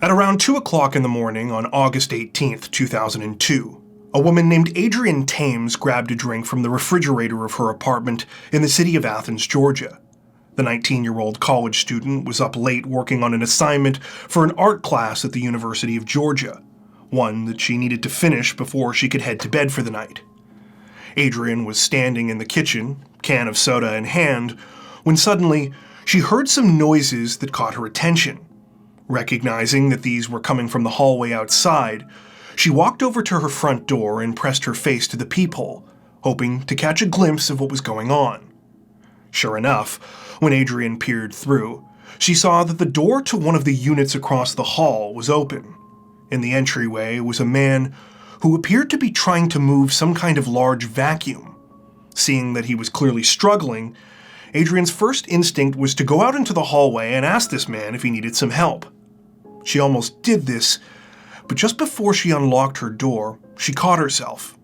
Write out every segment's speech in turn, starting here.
At around 2 o'clock in the morning on August 18th, 2002, a woman named Adrienne Thames grabbed a drink from the refrigerator of her apartment in the city of Athens, Georgia. The 19-year-old college student was up late working on an assignment for an art class at the University of Georgia, one that she needed to finish before she could head to bed for the night. Adrienne was standing in the kitchen, can of soda in hand, when suddenly she heard some noises that caught her attention. Recognizing that these were coming from the hallway outside, she walked over to her front door and pressed her face to the peephole, hoping to catch a glimpse of what was going on. Sure enough, when Adrienne peered through, she saw that the door to one of the units across the hall was open. In the entryway was a man who appeared to be trying to move some kind of large vacuum. Seeing that he was clearly struggling, Adrienne's first instinct was to go out into the hallway and ask this man if he needed some help. She almost did this, but just before she unlocked her door, she caught herself.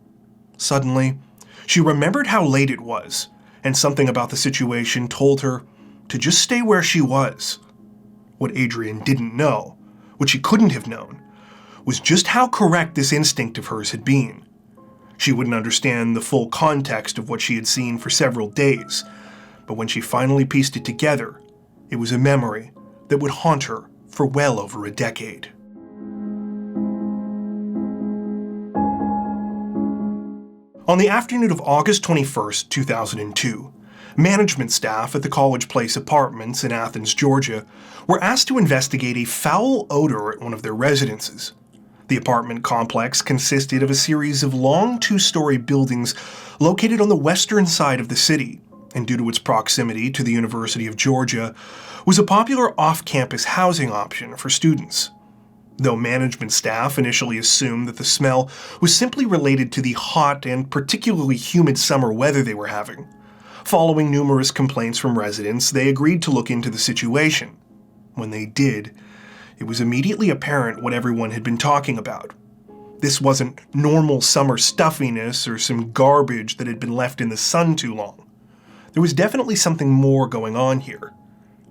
Suddenly, she remembered how late it was, and something about the situation told her to just stay where she was. What Adrienne didn't know, what she couldn't have known, was just how correct this instinct of hers had been. She wouldn't understand the full context of what she had seen for several days, but when she finally pieced it together, it was a memory that would haunt her for well over a decade. On the afternoon of August 21st, 2002, management staff at the College Place Apartments in Athens, Georgia, were asked to investigate a foul odor at one of their residences. The apartment complex consisted of a series of long two-story buildings located on the western side of the city, and due to its proximity to the University of Georgia, was a popular off-campus housing option for students. Though management staff initially assumed that the smell was simply related to the hot and particularly humid summer weather they were having, following numerous complaints from residents, they agreed to look into the situation. When they did, it was immediately apparent what everyone had been talking about. This wasn't normal summer stuffiness or some garbage that had been left in the sun too long. There was definitely something more going on here.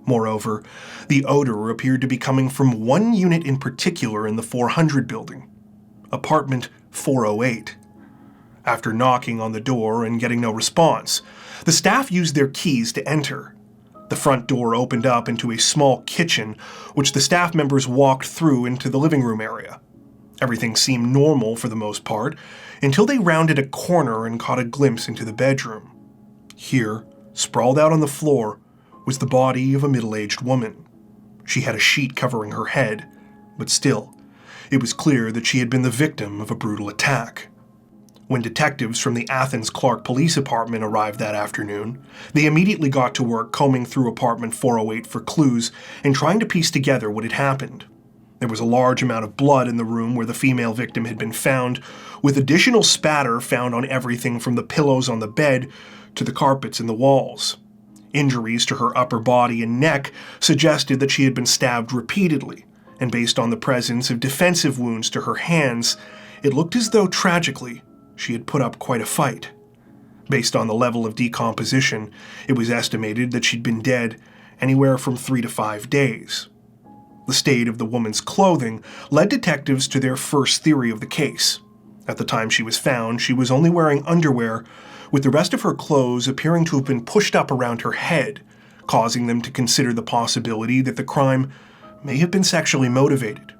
Moreover, the odor appeared to be coming from one unit in particular in the 400 building, apartment 408. After knocking on the door and getting no response, the staff used their keys to enter. The front door opened up into a small kitchen, which the staff members walked through into the living room area. Everything seemed normal for the most part, until they rounded a corner and caught a glimpse into the bedroom. Here, sprawled out on the floor, was the body of a middle-aged woman. She had a sheet covering her head, but still, it was clear that she had been the victim of a brutal attack. When detectives from the Athens Clark Police Department arrived that afternoon, they immediately got to work combing through apartment 408 for clues and trying to piece together what had happened. There was a large amount of blood in the room where the female victim had been found, with additional spatter found on everything from the pillows on the bed to the carpets in the walls. Injuries to her upper body and neck suggested that she had been stabbed repeatedly, and based on the presence of defensive wounds to her hands, it looked as though, tragically, she had put up quite a fight. Based on the level of decomposition, it was estimated that she'd been dead anywhere from 3 to 5 days. The state of the woman's clothing led detectives to their first theory of the case. At the time she was found, she was only wearing underwear, with the rest of her clothes appearing to have been pushed up around her head, causing them to consider the possibility that the crime may have been sexually motivated.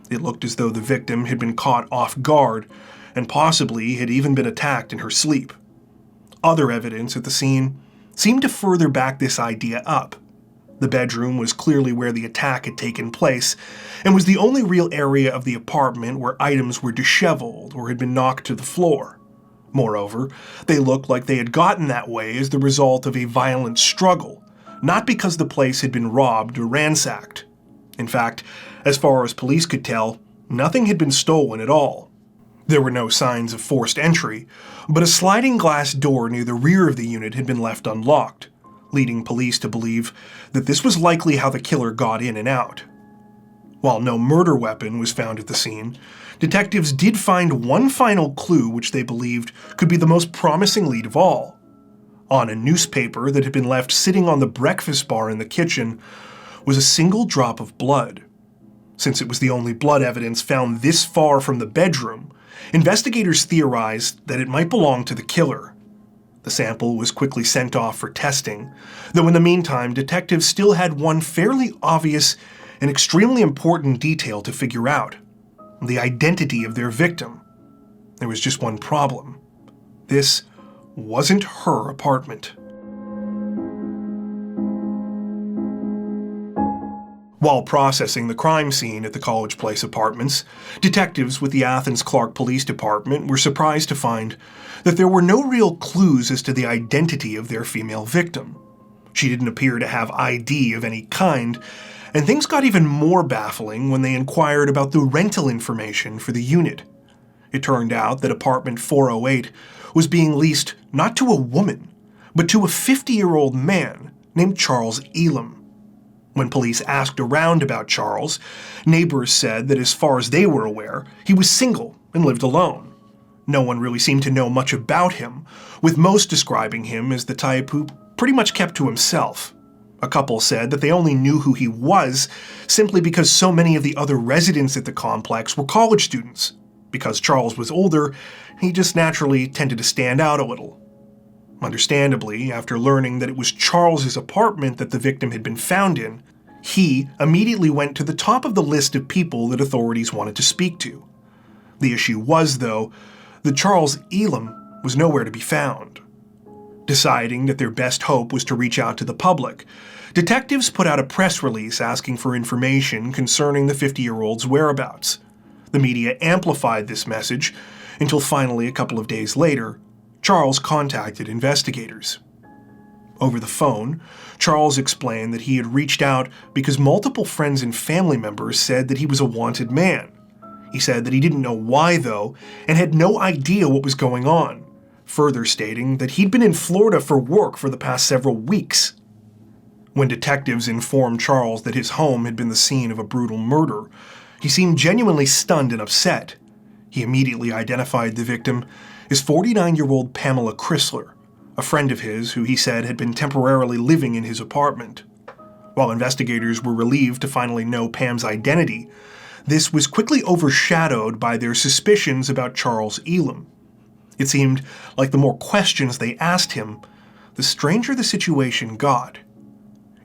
It looked as though the victim had been caught off guard and possibly had even been attacked in her sleep. Other evidence at the scene seemed to further back this idea up. The bedroom was clearly where the attack had taken place, and was the only real area of the apartment where items were disheveled or had been knocked to the floor. Moreover, they looked like they had gotten that way as the result of a violent struggle, not because the place had been robbed or ransacked. In fact, as far as police could tell, nothing had been stolen at all. There were no signs of forced entry, but a sliding glass door near the rear of the unit had been left unlocked, leading police to believe that this was likely how the killer got in and out. While no murder weapon was found at the scene, detectives did find one final clue which they believed could be the most promising lead of all. On a newspaper that had been left sitting on the breakfast bar in the kitchen was a single drop of blood. Since it was the only blood evidence found this far from the bedroom, investigators theorized that it might belong to the killer. The sample was quickly sent off for testing, though in the meantime, detectives still had one fairly obvious and extremely important detail to figure out: the identity of their victim. There was just one problem. This wasn't her apartment. While processing the crime scene at the College Place apartments, detectives with the Athens Clarke Police Department were surprised to find that there were no real clues as to the identity of their female victim. She didn't appear to have ID of any kind, and things got even more baffling when they inquired about the rental information for the unit. It turned out that apartment 408 was being leased not to a woman, but to a 50-year-old man named Charles Elam. When police asked around about Charles, neighbors said that as far as they were aware, he was single and lived alone. No one really seemed to know much about him, with most describing him as the type who pretty much kept to himself. A couple said that they only knew who he was simply because so many of the other residents at the complex were college students. Because Charles was older, he just naturally tended to stand out a little. Understandably, after learning that it was Charles's apartment that the victim had been found in, he immediately went to the top of the list of people that authorities wanted to speak to. The issue was, though, that Charles Elam was nowhere to be found. Deciding that their best hope was to reach out to the public, detectives put out a press release asking for information concerning the 50-year-old's whereabouts. The media amplified this message until finally, a couple of days later, Charles contacted investigators. Over the phone, Charles explained that he had reached out because multiple friends and family members said that he was a wanted man. He said that he didn't know why, though, and had no idea what was going on, further stating that he'd been in Florida for work for the past several weeks. When detectives informed Charles that his home had been the scene of a brutal murder, he seemed genuinely stunned and upset. He immediately identified the victim as 49-year-old Pam Crisler, a friend of his who he said had been temporarily living in his apartment. While investigators were relieved to finally know Pam's identity, this was quickly overshadowed by their suspicions about Charles Elam. It seemed like the more questions they asked him, the stranger the situation got.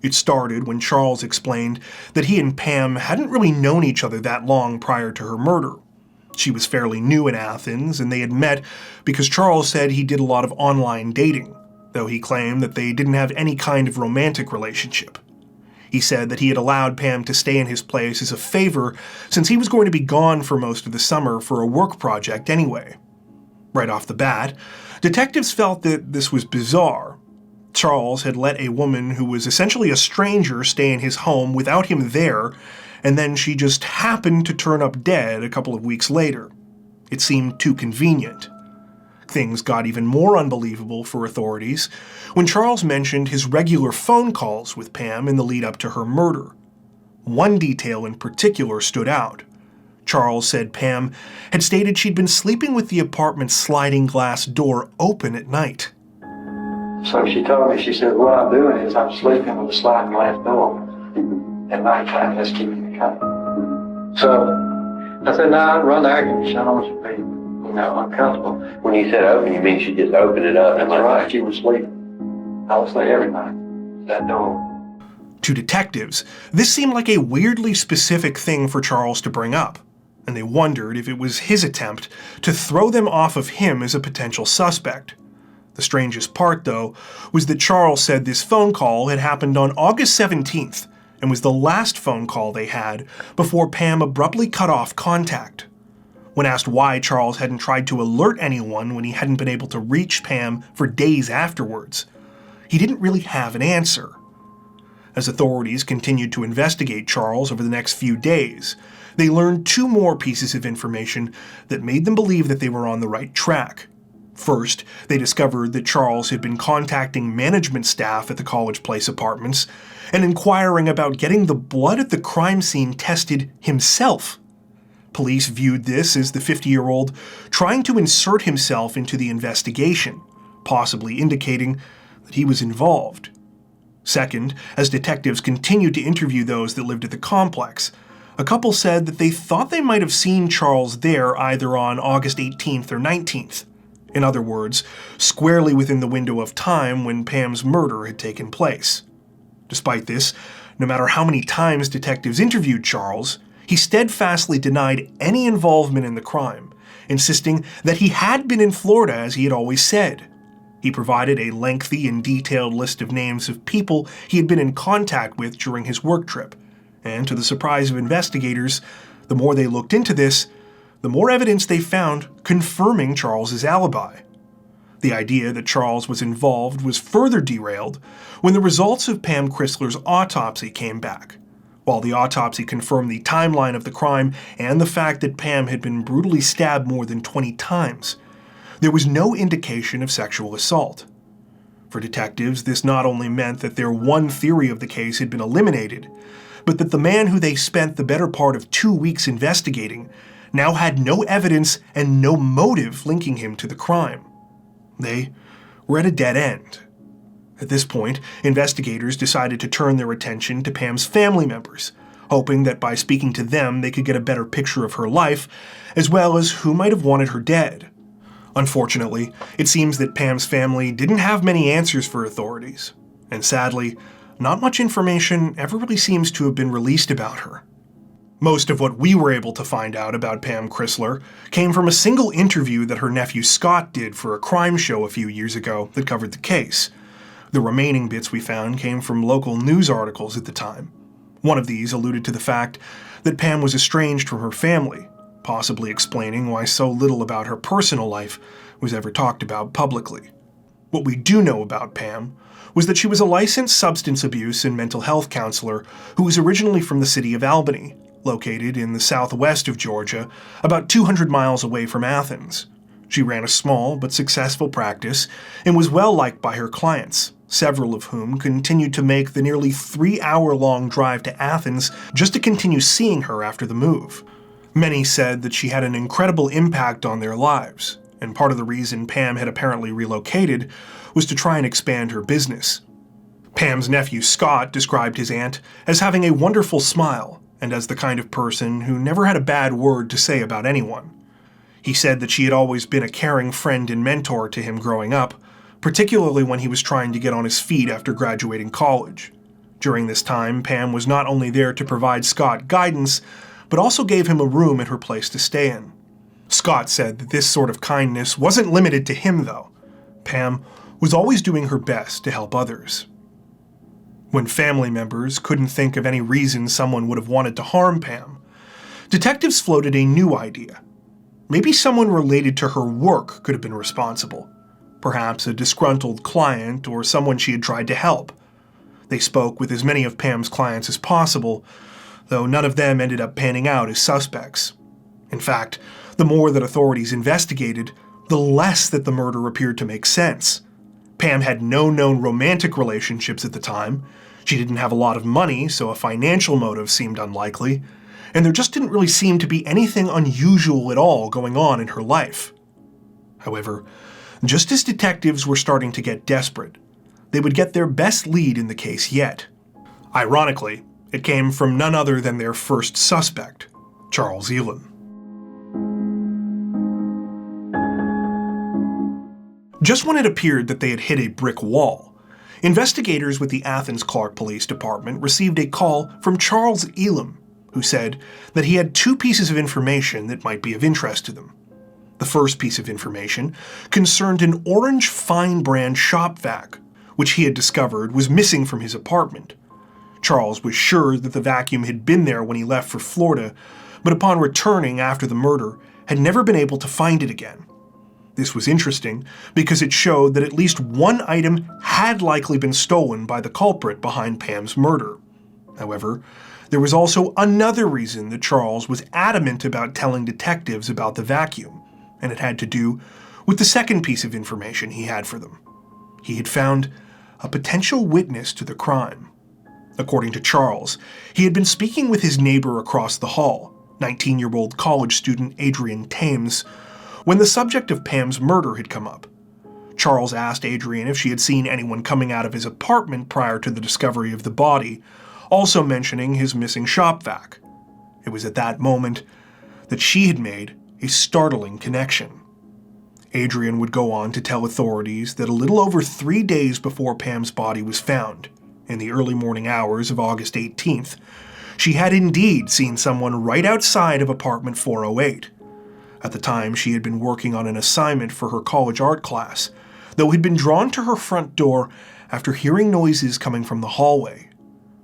It started when Charles explained that he and Pam hadn't really known each other that long prior to her murder. She was fairly new in Athens, and they had met because Charles said he did a lot of online dating, though he claimed that they didn't have any kind of romantic relationship. He said that he had allowed Pam to stay in his place as a favor since he was going to be gone for most of the summer for a work project anyway. Right off the bat, detectives felt that this was bizarre. Charles had let a woman who was essentially a stranger stay in his home without him there, and then she just happened to turn up dead a couple of weeks later. It seemed too convenient. Things got even more unbelievable for authorities when Charles mentioned his regular phone calls with Pam in the lead-up to her murder. One detail in particular stood out. Charles said Pam had stated she'd been sleeping with the apartment's sliding glass door open at night. So she told me, she said, what I'm doing is I'm sleeping with a sliding glass door at nighttime, just keeping me company. So I said, no, I'd run the air conditioner. I don't want you to be, uncomfortable. When you said open, you mean she just opened it up? That's right, she was sleeping. I was there every night, that door. To detectives, this seemed like a weirdly specific thing for Charles to bring up, and they wondered if it was his attempt to throw them off of him as a potential suspect. The strangest part, though, was that Charles said this phone call had happened on August 17th and was the last phone call they had before Pam abruptly cut off contact. When asked why Charles hadn't tried to alert anyone when he hadn't been able to reach Pam for days afterwards, he didn't really have an answer. As authorities continued to investigate Charles over the next few days, they learned two more pieces of information that made them believe that they were on the right track. First, they discovered that Charles had been contacting management staff at the College Place apartments and inquiring about getting the blood at the crime scene tested himself. Police viewed this as the 50-year-old trying to insert himself into the investigation, possibly indicating that he was involved. Second, as detectives continued to interview those that lived at the complex, A couple said that they thought they might have seen Charles there either on August 18th or 19th. In other words, squarely within the window of time when Pam's murder had taken place. Despite this, no matter how many times detectives interviewed Charles, he steadfastly denied any involvement in the crime, insisting that he had been in Florida as he had always said. He provided a lengthy and detailed list of names of people he had been in contact with during his work trip, and to the surprise of investigators, the more they looked into this, the more evidence they found confirming Charles's alibi. The idea that Charles was involved was further derailed when the results of Pam Crisler's autopsy came back. While the autopsy confirmed the timeline of the crime and the fact that Pam had been brutally stabbed more than 20 times, there was no indication of sexual assault. For detectives, this not only meant that their one theory of the case had been eliminated, but that the man who they spent the better part of 2 weeks investigating now had no evidence and no motive linking him to the crime. They were at a dead end. At this point, investigators decided to turn their attention to Pam's family members, hoping that by speaking to them they could get a better picture of her life, as well as who might have wanted her dead. Unfortunately, it seems that Pam's family didn't have many answers for authorities, and sadly, not much information ever really seems to have been released about her. Most of what we were able to find out about Pam Crisler came from a single interview that her nephew Scott did for a crime show a few years ago that covered the case. The remaining bits we found came from local news articles at the time. One of these alluded to the fact that Pam was estranged from her family, possibly explaining why so little about her personal life was ever talked about publicly. What we do know about Pam was that she was a licensed substance abuse and mental health counselor who was originally from the city of Albany, located in the southwest of Georgia, about 200 miles away from Athens. She ran a small but successful practice and was well liked by her clients, several of whom continued to make the nearly 3-hour-long drive to Athens just to continue seeing her after the move. Many said that she had an incredible impact on their lives, and part of the reason Pam had apparently relocated was to try and expand her business. Pam's nephew Scott described his aunt as having a wonderful smile and as the kind of person who never had a bad word to say about anyone. He said that she had always been a caring friend and mentor to him growing up, particularly when he was trying to get on his feet after graduating college. During this time, Pam was not only there to provide Scott guidance, but also gave him a room at her place to stay in. Scott said that this sort of kindness wasn't limited to him, though. Pam was always doing her best to help others. When family members couldn't think of any reason someone would have wanted to harm Pam, detectives floated a new idea. Maybe someone related to her work could have been responsible. Perhaps a disgruntled client or someone she had tried to help. They spoke with as many of Pam's clients as possible, though none of them ended up panning out as suspects. In fact, the more that authorities investigated, the less that the murder appeared to make sense. Pam had no known romantic relationships at the time. She didn't have a lot of money, so a financial motive seemed unlikely, and there just didn't really seem to be anything unusual at all going on in her life. However, just as detectives were starting to get desperate, they would get their best lead in the case yet. Ironically, it came from none other than their first suspect, Charles Elam. Just when it appeared that they had hit a brick wall, investigators with the Athens Clark Police Department received a call from Charles Elam, who said that he had 2 pieces of information that might be of interest to them. The first piece of information concerned an orange fine brand shop vac, which he had discovered was missing from his apartment. Charles was sure that the vacuum had been there when he left for Florida, but upon returning after the murder, had never been able to find it again. This was interesting because it showed that at least one item had likely been stolen by the culprit behind Pam's murder. However, there was also another reason that Charles was adamant about telling detectives about the vacuum, and it had to do with the second piece of information he had for them. He had found a potential witness to the crime. According to Charles, he had been speaking with his neighbor across the hall, 19-year-old college student Adrian Thames, when the subject of Pam's murder had come up. Charles asked Adrian if she had seen anyone coming out of his apartment prior to the discovery of the body, also mentioning his missing shop vac. It was at that moment that she had made a startling connection. Adrian would go on to tell authorities that a little over 3 days before Pam's body was found, in the early morning hours of August 18th, she had indeed seen someone right outside of apartment 408. At the time, she had been working on an assignment for her college art class, though had been drawn to her front door after hearing noises coming from the hallway.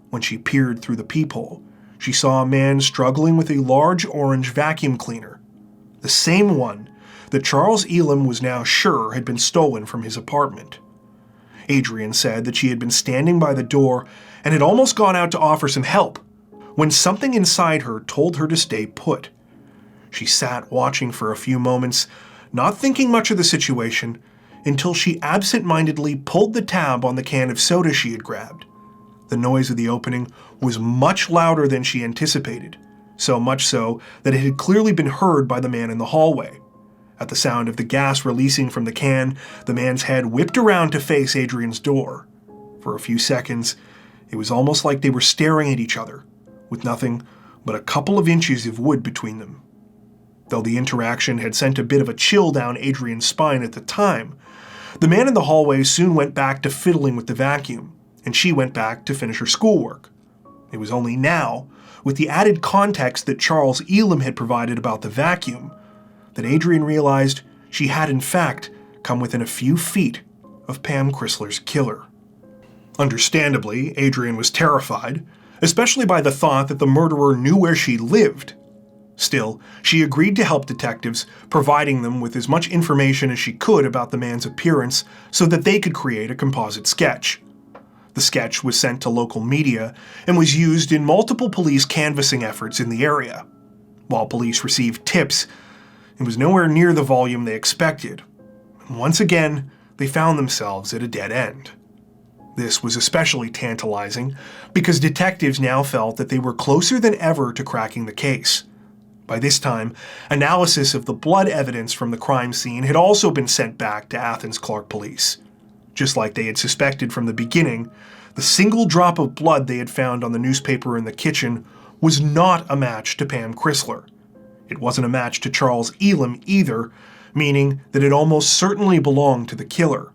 When she peered through the peephole, she saw a man struggling with a large orange vacuum cleaner, the same one that Charles Elam was now sure had been stolen from his apartment. Adrian said that she had been standing by the door and had almost gone out to offer some help, when something inside her told her to stay put. She sat watching for a few moments, not thinking much of the situation, until she absent-mindedly pulled the tab on the can of soda she had grabbed. The noise of the opening was much louder than she anticipated, so much so that it had clearly been heard by the man in the hallway. At the sound of the gas releasing from the can, the man's head whipped around to face Adrian's door. For a few seconds, it was almost like they were staring at each other, with nothing but a couple of inches of wood between them. Though the interaction had sent a bit of a chill down Adrian's spine at the time, the man in the hallway soon went back to fiddling with the vacuum, and she went back to finish her schoolwork. It was only now, with the added context that Charles Elam had provided about the vacuum, that Adrian realized she had in fact come within a few feet of Pam Crisler's killer. Understandably, Adrian was terrified, especially by the thought that the murderer knew where she lived. Still, she agreed to help detectives, providing them with as much information as she could about the man's appearance so that they could create a composite sketch. The sketch was sent to local media and was used in multiple police canvassing efforts in the area. While police received tips, it was nowhere near the volume they expected. And once again, they found themselves at a dead end. This was especially tantalizing because detectives now felt that they were closer than ever to cracking the case. By this time, analysis of the blood evidence from the crime scene had also been sent back to Athens Clarke Police. Just like they had suspected from the beginning, the single drop of blood they had found on the newspaper in the kitchen was not a match to Pam Crisler. It wasn't a match to Charles Elam either, meaning that it almost certainly belonged to the killer.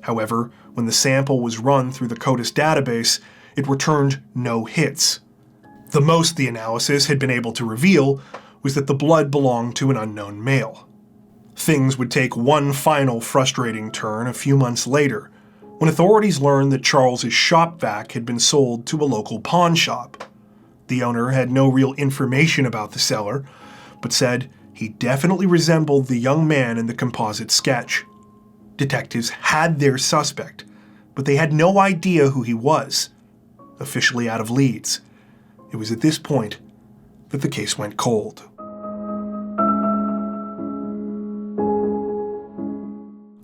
However, when the sample was run through the CODIS database, it returned no hits. The most the analysis had been able to reveal was that the blood belonged to an unknown male. Things would take one final frustrating turn a few months later, when authorities learned that Charles's shop vac had been sold to a local pawn shop. The owner had no real information about the seller, but said he definitely resembled the young man in the composite sketch. Detectives had their suspect, but they had no idea who he was. Officially out of leads, it was at this point that the case went cold.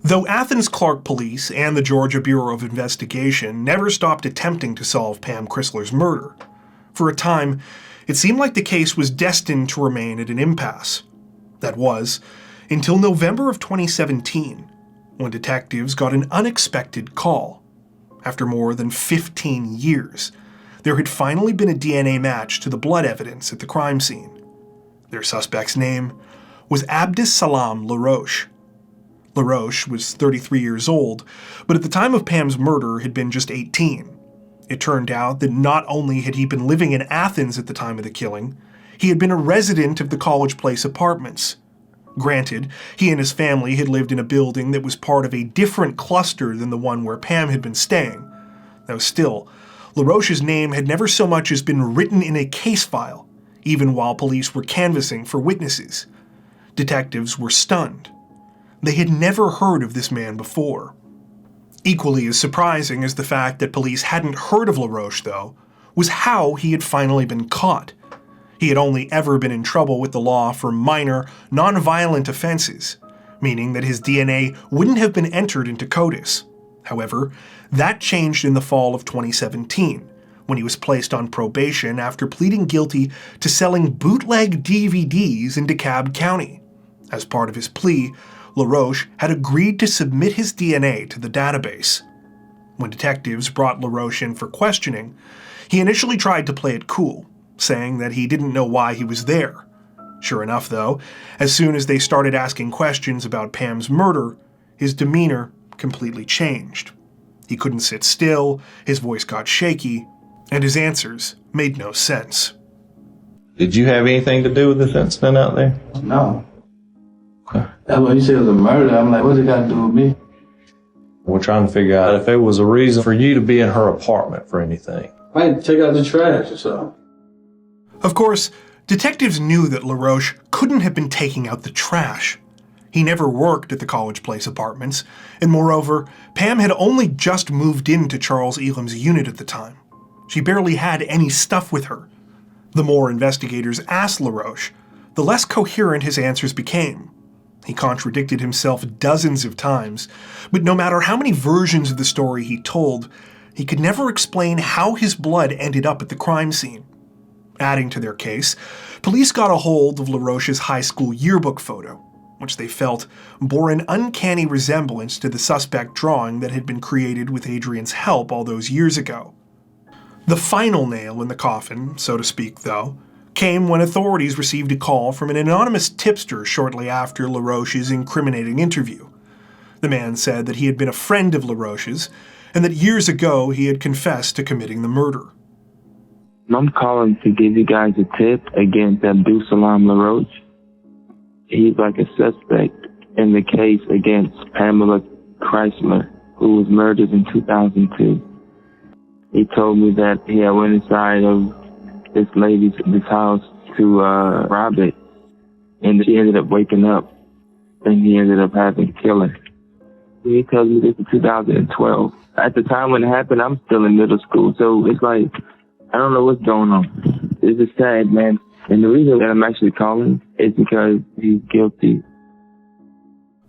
Though Athens Clarke Police and the Georgia Bureau of Investigation never stopped attempting to solve Pam Crisler's murder, for a time, it seemed like the case was destined to remain at an impasse. That was, until November of 2017, when detectives got an unexpected call. After more than 15 years, there had finally been a DNA match to the blood evidence at the crime scene. Their suspect's name was Abdus Salam LaRoche. LaRoche was 33 years old, but at the time of Pam's murder had been just 18. It turned out that not only had he been living in Athens at the time of the killing, he had been a resident of the College Place apartments. Granted, he and his family had lived in a building that was part of a different cluster than the one where Pam had been staying. Though still, LaRoche's name had never so much as been written in a case file, even while police were canvassing for witnesses. Detectives were stunned. They had never heard of this man before. Equally as surprising as the fact that police hadn't heard of LaRoche, though, was how he had finally been caught. He had only ever been in trouble with the law for minor, non-violent offenses, meaning that his DNA wouldn't have been entered into CODIS. However, that changed in the fall of 2017, when he was placed on probation after pleading guilty to selling bootleg DVDs in DeKalb County. As part of his plea, LaRoche had agreed to submit his DNA to the database. When detectives brought LaRoche in for questioning, he initially tried to play it cool, saying that he didn't know why he was there. Sure enough, though, as soon as they started asking questions about Pam's murder, his demeanor completely changed. He couldn't sit still, his voice got shaky, and his answers made no sense. Did you have anything to do with this incident out there? No. That's what you said, it was a murder. I'm like, what's it got to do with me? We're trying to figure out if there was a reason for you to be in her apartment for anything. I had to take out the trash or something. Of course, detectives knew that LaRoche couldn't have been taking out the trash. He never worked at the College Place apartments, and moreover, Pam had only just moved into Charles Elam's unit at the time. She barely had any stuff with her. The more investigators asked LaRoche, the less coherent his answers became. He contradicted himself dozens of times, but no matter how many versions of the story he told, he could never explain how his blood ended up at the crime scene. Adding to their case, police got a hold of LaRoche's high school yearbook photo, which they felt bore an uncanny resemblance to the suspect drawing that had been created with Adrian's help all those years ago. The final nail in the coffin, so to speak, though, came when authorities received a call from an anonymous tipster shortly after LaRoche's incriminating interview. The man said that he had been a friend of LaRoche's, and that years ago he had confessed to committing the murder. I'm calling to give you guys a tip against Abdul Salam LaRoche. He's like a suspect in the case against Pamela Crisler, who was murdered in 2002. He told me that he had went inside of this house to rob it, and she ended up waking up, and he ended up having to kill her. He tells me this in 2012. At the time when it happened, I'm still in middle school, so it's like, I don't know what's going on. It's just sad, man. And the reason that I'm actually calling is because he's guilty.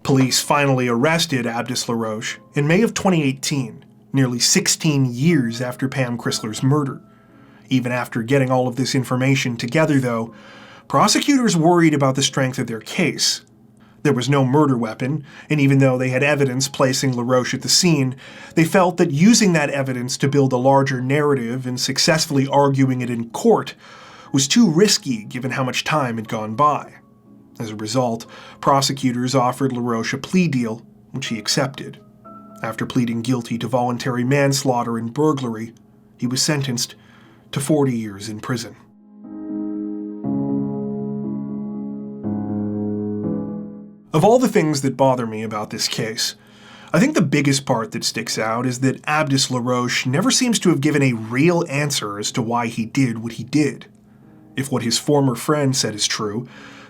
Police finally arrested Abdus LaRoche in May of 2018, nearly 16 years after Pam Crisler's murder. Even after getting all of this information together, though, prosecutors worried about the strength of their case. There was no murder weapon, and even though they had evidence placing LaRoche at the scene, they felt that using that evidence to build a larger narrative and successfully arguing it in court was too risky given how much time had gone by. As a result, prosecutors offered LaRoche a plea deal, which he accepted. After pleading guilty to voluntary manslaughter and burglary, he was sentenced to 40 years in prison. Of all the things that bother me about this case, I think the biggest part that sticks out is that Abdus LaRoche never seems to have given a real answer as to why he did what he did. If what his former friend said is true,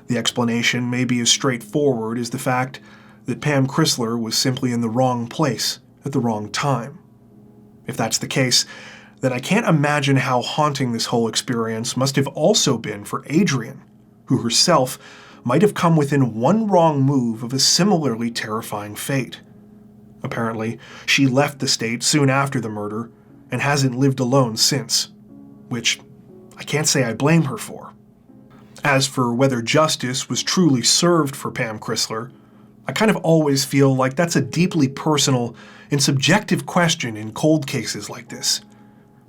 the explanation may be as straightforward as the fact that Pam Crisler was simply in the wrong place at the wrong time. If that's the case, then I can't imagine how haunting this whole experience must have also been for Adrian, who herself might have come within one wrong move of a similarly terrifying fate. Apparently, she left the state soon after the murder and hasn't lived alone since, which I can't say I blame her for. As for whether justice was truly served for Pam Crisler, I kind of always feel like that's a deeply personal and subjective question in cold cases like this.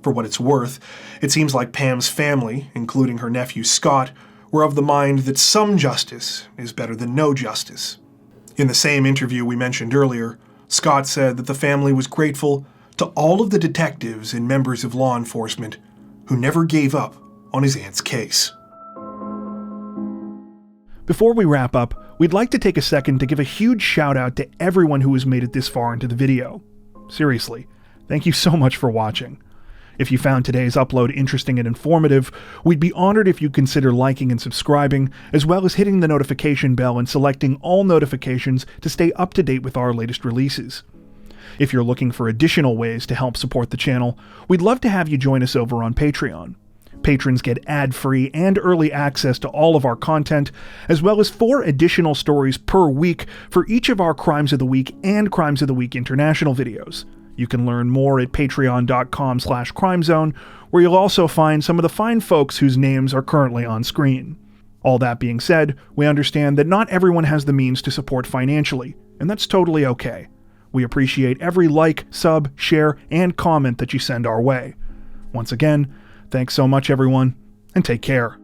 For what it's worth, it seems like Pam's family, including her nephew Scott, were of the mind that some justice is better than no justice. In the same interview we mentioned earlier, Scott said that the family was grateful to all of the detectives and members of law enforcement who never gave up on his aunt's case. Before we wrap up, we'd like to take a second to give a huge shout out to everyone who has made it this far into the video. Seriously, thank you so much for watching. If you found today's upload interesting and informative, we'd be honored if you'd consider liking and subscribing, as well as hitting the notification bell and selecting all notifications to stay up to date with our latest releases. If you're looking for additional ways to help support the channel, we'd love to have you join us over on Patreon. Patrons get ad-free and early access to all of our content, as well as 4 additional stories per week for each of our Crimes of the Week and Crimes of the Week International videos. You can learn more at patreon.com/crimezone, where you'll also find some of the fine folks whose names are currently on screen. All that being said, we understand that not everyone has the means to support financially, and that's totally okay. We appreciate every like, sub, share, and comment that you send our way. Once again, thanks so much everyone, and take care.